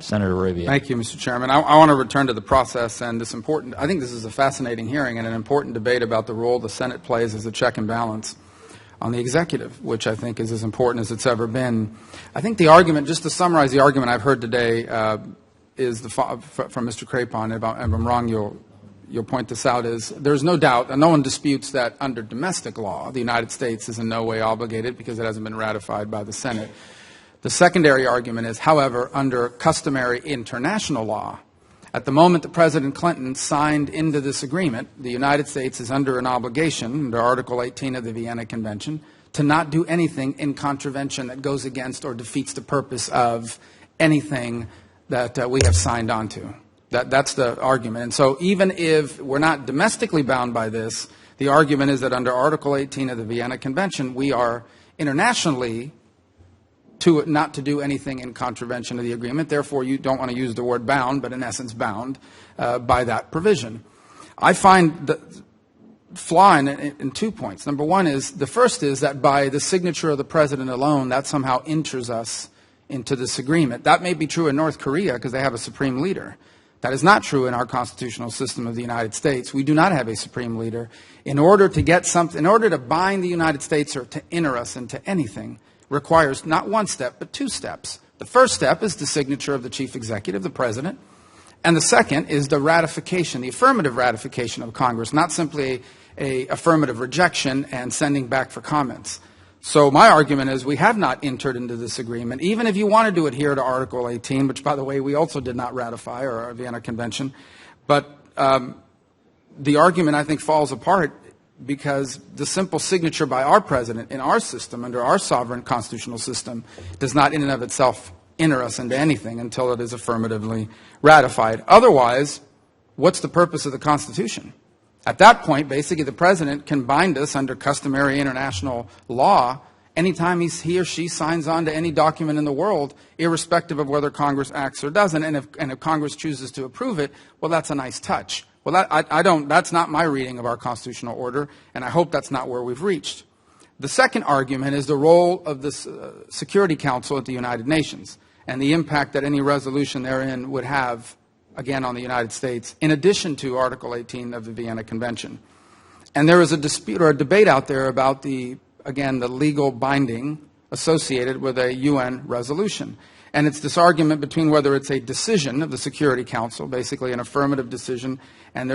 Senator Rubio. Thank you, Mr. Chairman. I want to return to the process and this important, I think this is a fascinating hearing and an important debate about the role the Senate plays as a check and balance on the executive, which I think is as important as it's ever been. I think the argument, just to summarize the argument I've heard today, is from Mr. Crapon. If I'm wrong, you'll point this out, is there's no doubt, and no one disputes that under domestic law, the United States is in no way obligated because it hasn't been ratified by the Senate. The secondary argument is, however, under customary international law, at the moment that President Clinton signed into this agreement, the United States is under an obligation, under Article 18 of the Vienna Convention, to not do anything in contravention that goes against or defeats the purpose of anything that we have signed on to. That's the argument. And so even if we're not domestically bound by this, the argument is that under Article 18 of the Vienna Convention, we are internationally not to do anything in contravention of the agreement. Therefore, you don't want to use the word bound, but in essence bound by that provision. I find the flaw in 2 points. Number one is, the first is that by the signature of the president alone, that somehow enters us into this agreement. That may be true in North Korea because they have a supreme leader. That is not true in our constitutional system of the United States. We do not have a supreme leader. In order to get something, in order to bind the United States or to enter us into anything, requires not one step, but two steps. The first step is the signature of the chief executive, the president. And the second is the ratification, the affirmative ratification of Congress, not simply a affirmative rejection and sending back for comments. So my argument is we have not entered into this agreement, even if you wanted to adhere to Article 18, which, by the way, we also did not ratify, or our Vienna Convention. But the argument, I think, falls apart because the simple signature by our president in our system, under our sovereign constitutional system, does not in and of itself enter us into anything until it is affirmatively ratified. Otherwise, what's the purpose of the Constitution? At that point, basically, the president can bind us under customary international law anytime he or she signs on to any document in the world, irrespective of whether Congress acts or doesn't. And if Congress chooses to approve it, well, that's a nice touch. Well, that's not my reading of our constitutional order, and I hope that's not where we've reached. The second argument is the role of the Security Council at the United Nations and the impact that any resolution therein would have, again, on the United States, in addition to Article 18 of the Vienna Convention. And there is a dispute or a debate out there about the legal binding associated with a UN resolution. And it's this argument between whether it's a decision of the Security Council, basically an affirmative decision, and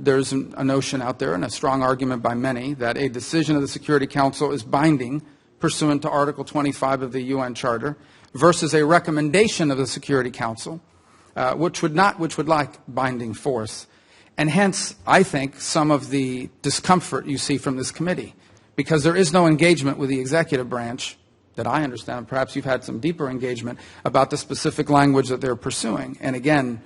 there's a notion out there and a strong argument by many that a decision of the Security Council is binding pursuant to Article 25 of the UN Charter versus a recommendation of the Security Council, which would lack binding force. And hence, I think, some of the discomfort you see from this committee, because there is no engagement with the executive branch that I understand. Perhaps you've had some deeper engagement about the specific language that they're pursuing. And again,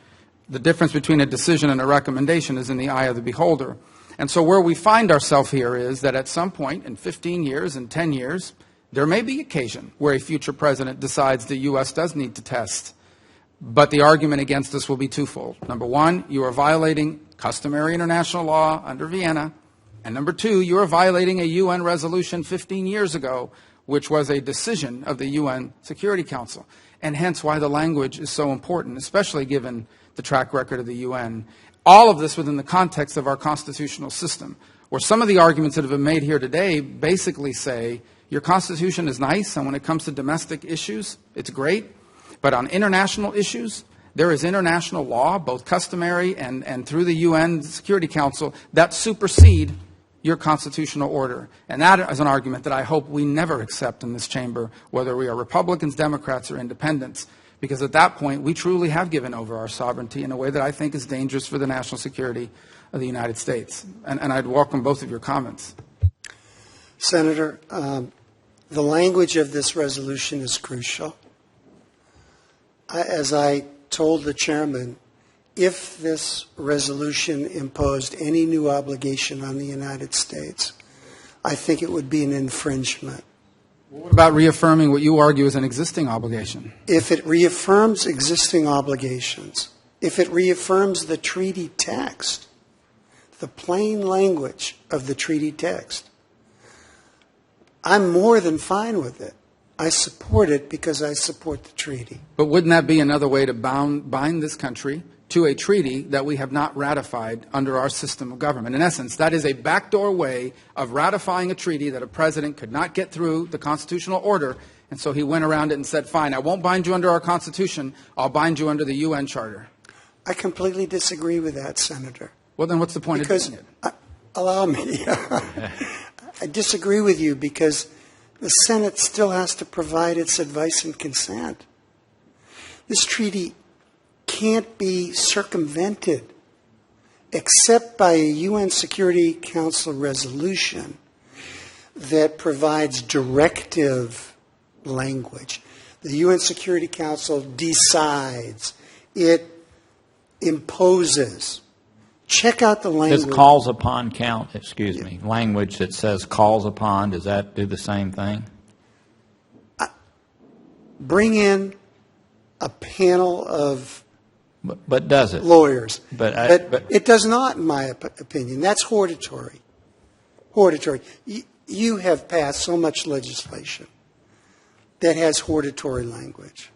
the difference between a decision and a recommendation is in the eye of the beholder. And so where we find ourselves here is that at some point in 15 years, in 10 years, there may be occasion where a future president decides the U.S. does need to test. But the argument against us will be twofold. Number one, you are violating customary international law under Vienna. And number two, you are violating a UN resolution 15 years ago, which was a decision of the UN Security Council, and hence why the language is so important, especially given the track record of the UN. All of this within the context of our constitutional system, where some of the arguments that have been made here today basically say, your Constitution is nice, and when it comes to domestic issues, it's great, but on international issues, there is international law, both customary and through the UN Security Council, that supersede your constitutional order. And that is an argument that I hope we never accept in this chamber, whether we are Republicans, Democrats, or independents, because at that point we truly have given over our sovereignty in a way that I think is dangerous for the national security of the United States. And I'd welcome both of your comments. Senator, the language of this resolution is crucial. As I told the chairman, if this resolution imposed any new obligation on the United States, I think it would be an infringement. What about reaffirming what you argue is an existing obligation? If it reaffirms existing obligations, if it reaffirms the treaty text, the plain language of the treaty text, I'm more than fine with it. I support it because I support the treaty. But wouldn't that be another way to bind this country to a treaty that we have not ratified under our system of government? In essence, that is a backdoor way of ratifying a treaty that a president could not get through the constitutional order, and so he went around it and said, fine, I won't bind you under our Constitution, I'll bind you under the UN Charter. I completely disagree with that, Senator. Well, then what's the point of doing it? Allow me. I disagree with you because the Senate still has to provide its advice and consent. This treaty can't be circumvented except by a UN Security Council resolution that provides directive language. The UN Security Council decides. It imposes. Check out the language. Does calls upon count, language that says calls upon, does that do the same thing? Bring in a panel of but does it? Lawyers. But it does not, in my opinion. That's hortatory. Hortatory. You have passed so much legislation that has hortatory language.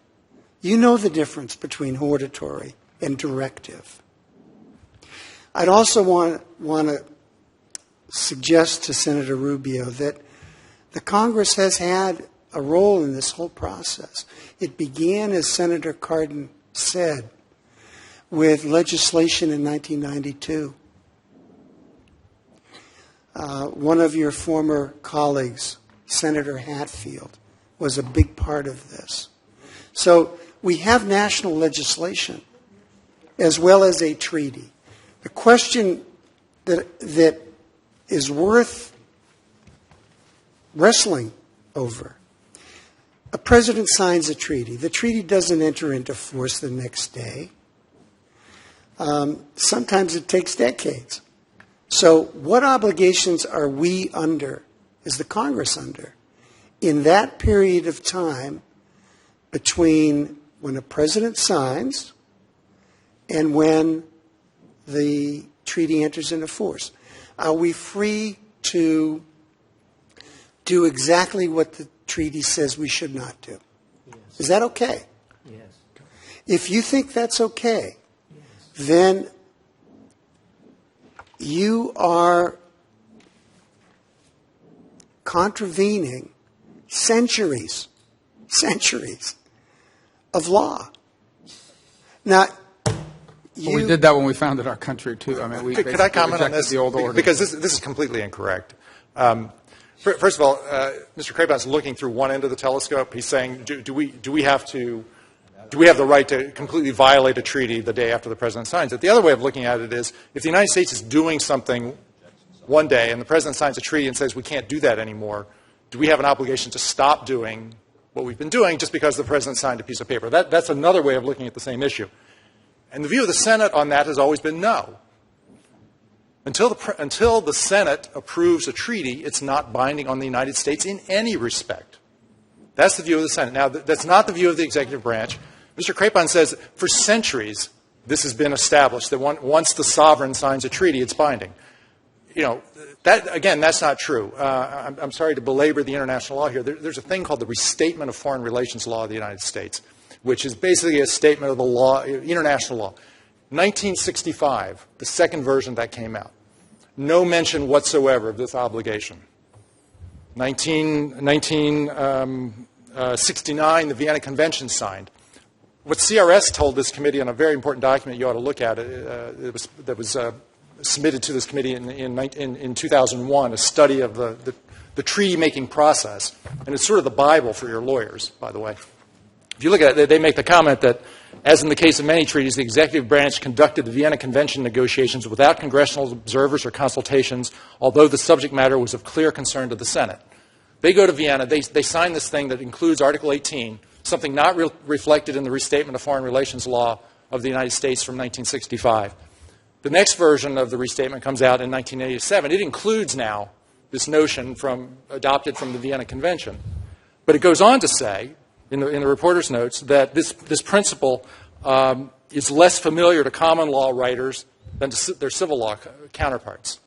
You know the difference between hortatory and directive. I'd also want to suggest to Senator Rubio that the Congress has had a role in this whole process. It began, as Senator Cardin said, with legislation in 1992. One of your former colleagues, Senator Hatfield, was a big part of this. So we have national legislation as well as a treaty. The question that is worth wrestling over, a president signs a treaty. The treaty doesn't enter into force the next day. Sometimes it takes decades. So what obligations are we under, is the Congress under, in that period of time between when a president signs and when the treaty enters into force? Are we free to do exactly what the treaty says we should not do? Yes. Is that okay? Yes. If you think that's okay, then you are contravening centuries of law. Now, Well, we did that when we founded our country, too. I mean, we Could I comment on rejected this? the old order. Because this is completely incorrect. First of all, Mr. Crapon's looking through one end of the telescope. He's saying, do we have the right to completely violate a treaty the day after the president signs it? The other way of looking at it is, if the United States is doing something one day and the president signs a treaty and says we can't do that anymore, do we have an obligation to stop doing what we've been doing just because the president signed a piece of paper? That's another way of looking at the same issue. And the view of the Senate on that has always been no. Until the Senate approves a treaty, it's not binding on the United States in any respect. That's the view of the Senate. Now, that's not the view of the executive branch. Mr. Crapon says for centuries this has been established, that once the sovereign signs a treaty, it's binding. You know, that's not true. I'm sorry to belabor the international law here. There's a thing called the Restatement of Foreign Relations Law of the United States, which is basically a statement of the law, international law. 1965, the second version that came out. No mention whatsoever of this obligation. 1969, the Vienna Convention signed. What CRS told this committee on a very important document you ought to look at, that was submitted to this committee in 2001, a study of the treaty-making process. And it's sort of the Bible for your lawyers, by the way. If you look at it, they make the comment that, as in the case of many treaties, the executive branch conducted the Vienna Convention negotiations without congressional observers or consultations, although the subject matter was of clear concern to the Senate. They go to Vienna, they sign this thing that includes Article 18, something not reflected in the Restatement of Foreign Relations Law of the United States from 1965. The next version of the restatement comes out in 1987. It includes now this notion adopted from the Vienna Convention. But it goes on to say, in the reporter's notes, that this principle is less familiar to common law writers than to their civil law counterparts.